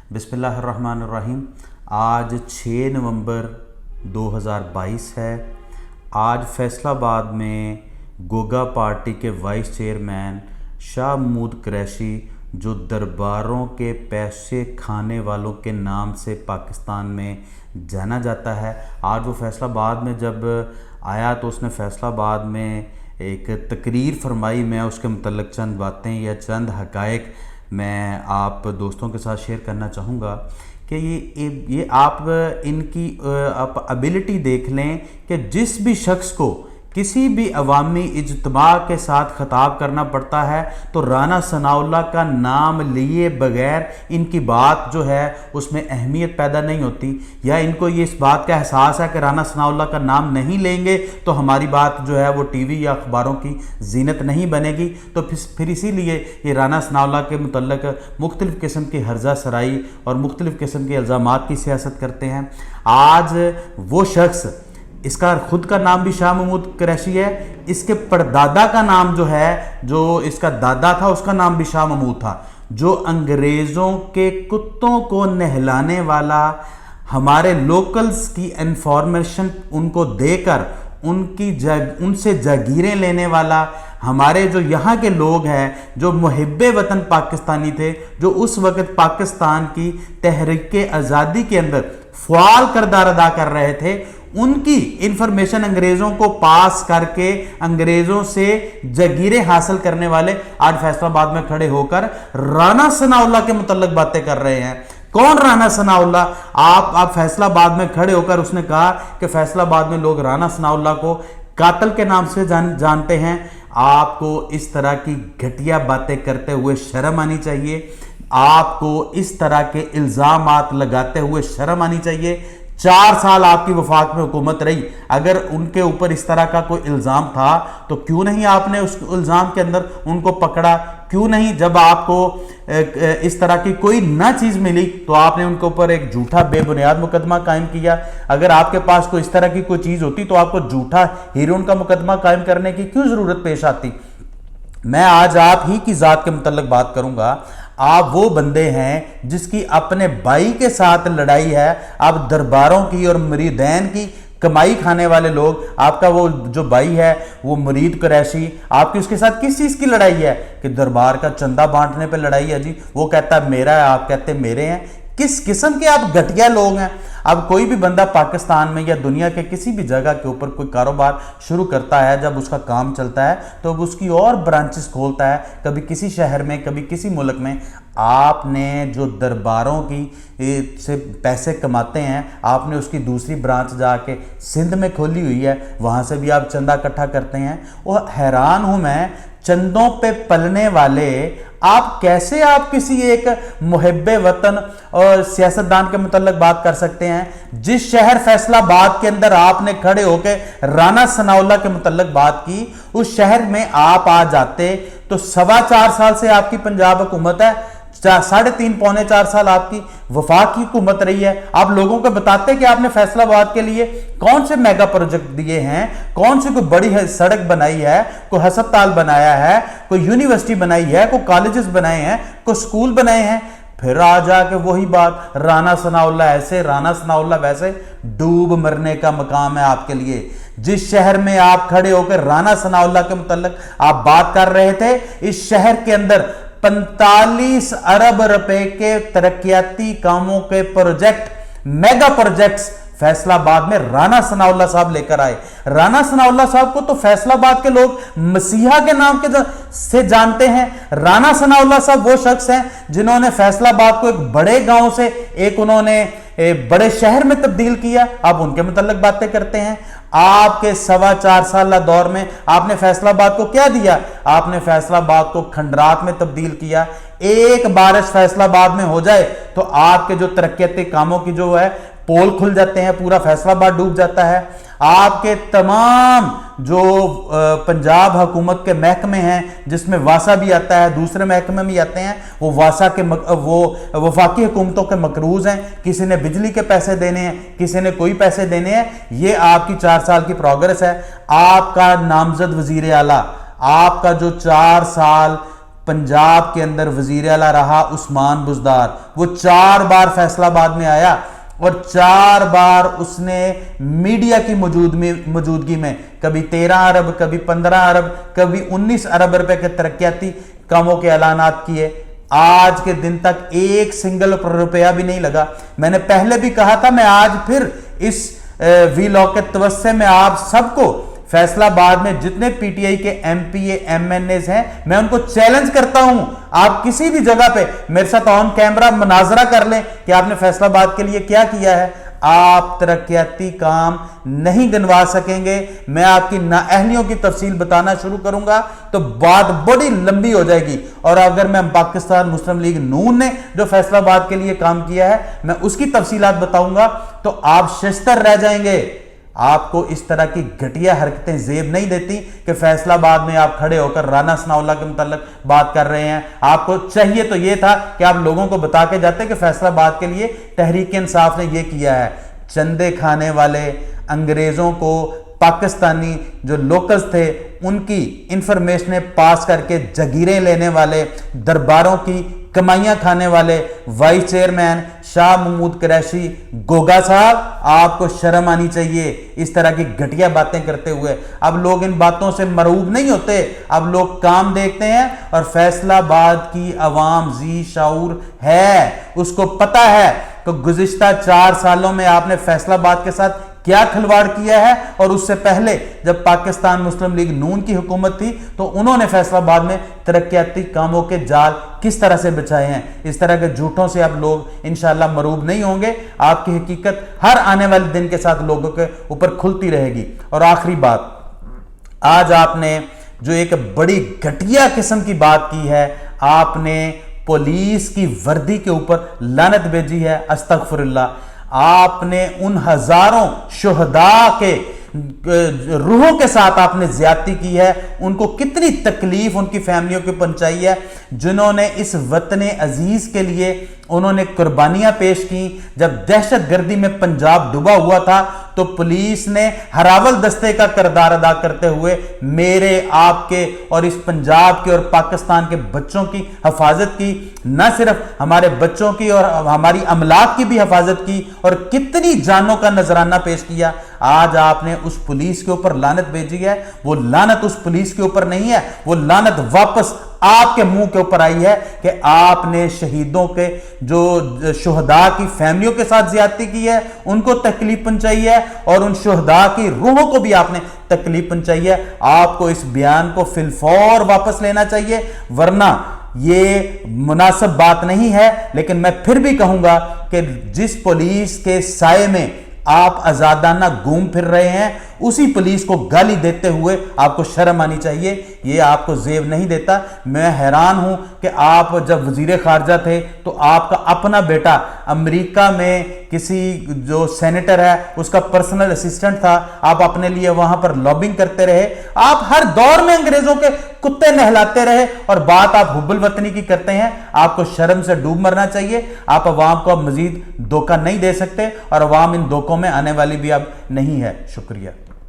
बिस्मिल्लाह अर्रहमान अर्रहीम। आज 6 नवंबर 2022 है। आज फैसलाबाद में गोगा पार्टी के वाइस चेयरमैन शाह महमूद कुरैशी, जो दरबारों के पैसे खाने वालों के नाम से पाकिस्तान में जाना जाता है, आज वो फैसलाबाद में जब आया तो उसने फैसलाबाद में एक तकरीर फरमाई। मैं उसके मुतल्लिक़ चंद बातें या चंद हक़ाइक़ मैं आप दोस्तों के साथ शेयर करना चाहूँगा कि ये आप इनकी आप एबिलिटी देख लें कि जिस भी शख्स को किसी भी अवामी इज्तिमा के साथ ख़िताब करना पड़ता है तो राना सनाउल्लाह का नाम लिए बग़ैर इनकी बात जो है उसमें अहमियत पैदा नहीं होती, या इनको ये इस बात का एहसास है कि राना सनाउल्लाह का नाम नहीं लेंगे तो हमारी बात जो है वो टीवी या अखबारों की जीनत नहीं बनेगी। तो फिर इसीलिए ये राना सनाउल्लाह के मुतल्लिक़ मुख्तलिफ़ किस्म की हर्जा सराई और मुख्तलिफ़ किस्म के इल्ज़ामात की सियासत करते हैं। आज वो शख्स, इसका खुद का नाम भी शाह महमूद कुरैशी है, इसके परदादा का नाम जो है, जो इसका दादा था उसका नाम भी शाह महमूद था, जो अंग्रेज़ों के कुत्तों को नहलाने वाला, हमारे लोकल्स की इंफॉर्मेशन उनको देकर उनसे जागीरें लेने वाला, हमारे जो यहाँ के लोग हैं जो मुहिब्बे वतन पाकिस्तानी थे, जो उस वक़्त पाकिस्तान की तहरीक आज़ादी के अंदर फ़आल किरदार अदा कर रहे थे, उनकी इंफॉर्मेशन अंग्रेज़ों को पास करके अंग्रेज़ों से जगीरें हासिल करने वाले आज फैसलाबाद में खड़े होकर राना सनाउल्लाह के मुतल्लिक़ बातें कर रहे हैं। कौन राना सनाउल्लाह? आप फैसलाबाद में खड़े होकर उसने कहा कि फैसलाबाद में लोग राना सनाउल्लाह को कातिल के नाम से जानते हैं। आपको इस तरह की घटिया बातें करते हुए शर्म आनी चाहिए, आपको इस तरह के इल्ज़ामात लगाते हुए शर्म आनी चाहिए। 4 साल आपकी वफाक में हुकूमत रही, अगर उनके ऊपर इस तरह का कोई इल्ज़ाम था तो क्यों नहीं आपने उस इल्ज़ाम के अंदर उनको पकड़ा? क्यों नहीं, जब आपको इस तरह की कोई ना चीज़ मिली तो आपने उनके ऊपर एक झूठा बेबुनियाद मुकदमा कायम किया? अगर आपके पास कोई इस तरह की कोई चीज़ होती तो आपको झूठा हीरोइन का मुकदमा कायम करने की क्यों ज़रूरत पेश आती? मैं आज आप ही की ज़ात के मुतल्लिक़ बात करूँगा। आप वो बंदे हैं जिसकी अपने भाई के साथ लड़ाई है। आप दरबारों की और मुरीदैन की कमाई खाने वाले लोग, आपका वो जो भाई है वो मुरीद कुरैशी, आपकी उसके साथ किस चीज़ की लड़ाई है? कि दरबार का चंदा बांटने पे लड़ाई है जी। वो कहता है मेरा है, आप कहते मेरे हैं। किस किस्म के आप घटिया लोग हैं। अब कोई भी बंदा पाकिस्तान में या दुनिया के किसी भी जगह के ऊपर कोई कारोबार शुरू करता है, जब उसका काम चलता है तो वो उसकी और ब्रांचेस खोलता है, कभी किसी शहर में, कभी किसी मुल्क में। आपने जो दरबारों की से पैसे कमाते हैं, आपने उसकी दूसरी ब्रांच जाके सिंध में खोली हुई है, वहाँ से भी आप चंदा इकट्ठा करते हैं। वो हैरान हूँ मैं, चंदों पे पलने वाले आप कैसे आप किसी एक मुहिब्बे वतन और सियासतदान के मुतल्लिक़ बात कर सकते हैं? जिस शहर फैसलाबाद के अंदर आपने खड़े होकर राना सनाउल्लाह के मुतल्लिक़ बात की, उस शहर में आप आ जाते तो 4.25 साल से आपकी पंजाब हुकूमत है, 3.5 पौने 4 साल आपकी वफाक की हुकूमत रही है। आप लोगों को बताते कि आपने फैसलाबाद के लिए कौन से मेगा प्रोजेक्ट दिए हैं, कौन सी कोई बड़ी सड़क बनाई है, कोई हस्पताल बनाया है, कोई यूनिवर्सिटी बनाई है, कोई कॉलेजेस बनाए हैं, कोई स्कूल बनाए हैं। फिर आ जाके वही बात, राना सनाउल्लाह ऐसे, राना सनाउल्लाह वैसे। डूब मरने का मकाम है आपके लिए। जिस शहर में आप खड़े होकर राना सनाउल्लाह के मुतल्लिक़ आप बात कर रहे थे, इस शहर के अंदर 45 अरब रुपए के तरक्याती कामों के प्रोजेक्ट, मेगा प्रोजेक्ट्स फैसलाबाद में राना सनाउल्लाह साहब लेकर आए। राना सनाउल्लाह साहब को तो फैसलाबाद के लोग मसीहा के नाम के से जानते हैं। राना सनाउल्लाह साहब वो शख्स हैं जिन्होंने फैसलाबाद को एक बड़े गांव से एक उन्होंने बड़े शहर में तब्दील किया। आप उनके मुतल्लिक़ बातें करते हैं। आपके 4.25 साल दौर में आपने फैसलाबाद को क्या दिया? आपने फैसलाबाद को खंडरात में तब्दील किया। एक बारिश फैसलाबाद में हो जाए तो आपके जो तरक्याती कामों की जो है पोल खुल जाते हैं, पूरा फैसलाबाद डूब जाता है। आपके तमाम जो पंजाब हुकूमत के महकमे हैं, जिसमें वासा भी आता है, दूसरे महकमे भी आते हैं, वो वासा के वो वफाकी हुकूमतों के मकरूज हैं। किसी ने बिजली के पैसे देने हैं, किसी ने कोई पैसे देने हैं। ये आपकी 4 साल की प्रोग्रेस है। आपका नामजद वजीर आला, आपका जो 4 साल پنجاب کے اندر وزیر اعلیٰ رہا عثمان بزدار، وہ 4 بار فیصل آباد میں آیا اور 4 بار اس نے میڈیا کی موجودگی میں کبھی 13 ارب، کبھی 15 ارب، کبھی 19 ارب روپے کے ترقیاتی کاموں کے اعلانات کیے۔ آج کے دن تک ایک سنگل روپیہ بھی نہیں لگا۔ میں نے پہلے بھی کہا تھا، میں آج پھر اس ویلاگ کے توسط میں آپ سب کو فیصل آباد میں جتنے پی ٹی آئی کے M P A M N As ہیں، میں ان کو چیلنج کرتا ہوں، آپ کسی بھی جگہ پہ میرے ساتھ آن کیمرہ مناظرہ کر لیں کہ آپ نے فیصل آباد کے لیے کیا کیا ہے۔ آپ ترقیاتی کام نہیں گنوا سکیں گے۔ میں آپ کی نااہلیوں کی تفصیل بتانا شروع کروں گا تو بات بڑی لمبی ہو جائے گی، اور اگر میں پاکستان مسلم لیگ نون نے جو فیصل آباد کے لیے کام کیا ہے میں اس کی تفصیلات بتاؤں گا تو آپ ششتر رہ جائیں گے۔ آپ کو اس طرح کی گھٹیا حرکتیں زیب نہیں دیتی کہ فیصل آباد میں آپ کھڑے ہو کر رانا ثناءاللہ کے متعلق بات کر رہے ہیں۔ آپ کو چاہیے تو یہ تھا کہ آپ لوگوں کو بتا کے جاتے کہ فیصل آباد کے لیے تحریک انصاف نے یہ کیا ہے۔ چندے کھانے والے انگریزوں کو پاکستانی جو لوکلز تھے ان کی انفارمیشنیں پاس کر کے جگیریں لینے والے، درباروں کی کمائیاں کھانے والے وائس چیئرمین شاہ محمود قریشی گوگا صاحب، آپ کو شرم آنی چاہیے اس طرح کی گھٹیا باتیں کرتے ہوئے۔ اب لوگ ان باتوں سے مرعوب نہیں ہوتے، اب لوگ کام دیکھتے ہیں، اور فیصل آباد کی عوام ذی شعور ہے، اس کو پتہ ہے کہ گزشتہ 4 سالوں میں آپ نے فیصل آباد کے ساتھ کیا کھلواڑ کیا ہے، اور اس سے پہلے جب پاکستان مسلم لیگ نون کی حکومت تھی تو انہوں نے فیصل آباد میں ترقیاتی کاموں کے جال کس طرح سے بچھائے ہیں۔ اس طرح کے جھوٹوں سے اب لوگ انشاءاللہ مرعوب نہیں ہوں گے۔ آپ کی حقیقت ہر آنے والے دن کے ساتھ لوگوں کے اوپر کھلتی رہے گی۔ اور آخری بات، آج آپ نے جو ایک بڑی گھٹیا قسم کی بات کی ہے، آپ نے پولیس کی وردی کے اوپر لعنت بھیجی ہے۔ استغفر اللہ۔ آپ نے ان ہزاروں شہداء کے روحوں کے ساتھ آپ نے زیادتی کی ہے، ان کو کتنی تکلیف ان کی فیملیوں کو پہنچائی ہے، جنہوں نے اس وطن عزیز کے لیے انہوں نے قربانیاں پیش کی۔ جب دہشت گردی میں پنجاب ڈوبا ہوا تھا تو پولیس نے ہراول دستے کا کردار ادا کرتے ہوئے میرے، آپ کے اور اس پنجاب کے اور پاکستان کے بچوں کی حفاظت کی، نہ صرف ہمارے بچوں کی اور ہماری املاک کی بھی حفاظت کی، اور کتنی جانوں کا نذرانہ پیش کیا۔ آج آپ نے اس پولیس کے اوپر لعنت بھیجی ہے، وہ لعنت اس پولیس کے اوپر نہیں ہے، وہ لعنت واپس آپ کے منہ کے اوپر آئی ہے کہ آپ نے شہیدوں کے جو شہداء کی فیملیوں کے ساتھ زیادتی کی ہے، ان کو تکلیف پہنچائی ہے، اور ان شہداء کی روحوں کو بھی آپ نے تکلیف پہنچائی ہے۔ آپ کو اس بیان کو فی الفور واپس لینا چاہیے، ورنہ یہ مناسب بات نہیں ہے۔ لیکن میں پھر بھی کہوں گا کہ جس پولیس کے سائے میں آپ آزادانہ گھوم پھر رہے ہیں، اسی پولیس کو گالی دیتے ہوئے آپ کو شرم آنی چاہیے۔ یہ آپ کو زیب نہیں دیتا۔ میں حیران ہوں کہ آپ جب وزیر خارجہ تھے تو آپ کا اپنا بیٹا امریکہ میں کسی جو سینیٹر ہے اس کا پرسنل اسسٹنٹ تھا، آپ اپنے لیے وہاں پر لابنگ کرتے رہے، آپ ہر دور میں انگریزوں کے کتے نہلاتے رہے، اور بات آپ حب الوطنی کی کرتے ہیں۔ آپ کو شرم سے ڈوب مرنا چاہیے۔ آپ عوام کو اب مزید دھوکہ نہیں دے سکتے، اور عوام ان دھوکوں میں آنے والی بھی اب نہیں ہے۔ شکریہ۔